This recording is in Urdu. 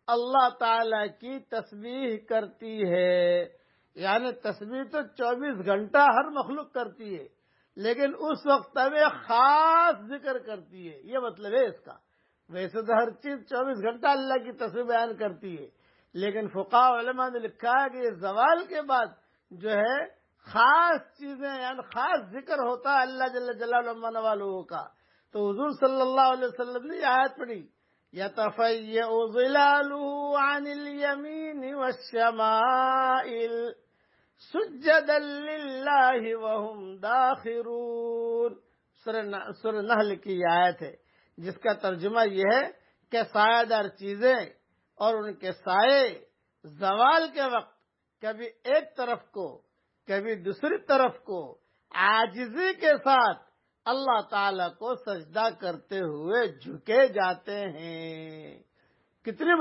اللہ تعالی کی تسبیح کرتی ہے. یعنی تسبیح تو 24 گھنٹہ ہر مخلوق کرتی ہے، لیکن اس وقت میں خاص ذکر کرتی ہے. یہ مطلب ہے اس کا. ویسے تو ہر چیز 24 گھنٹہ اللہ کی تسبیح بیان کرتی ہے، لیکن فقہاء علماء نے لکھا ہے کہ یہ زوال کے بعد جو ہے خاص چیزیں، یعنی خاص ذکر ہوتا ہے اللہ جل جلالہ عما نوالہ کا. تو حضور صلی اللہ علیہ وسلم نے یہ آیت پڑھی، یتفیأ ظلالہ عن الیمین والشمائل سجدا للہ وہم داخرون. سورہ نحل کی یہ آیت ہے جس کا ترجمہ یہ ہے کہ سایہ دار چیزیں اور ان کے سائے زوال کے وقت کبھی ایک طرف کو کبھی دوسری طرف کو عاجزی کے ساتھ اللہ تعالی کو سجدہ کرتے ہوئے جھکے جاتے ہیں. کتنی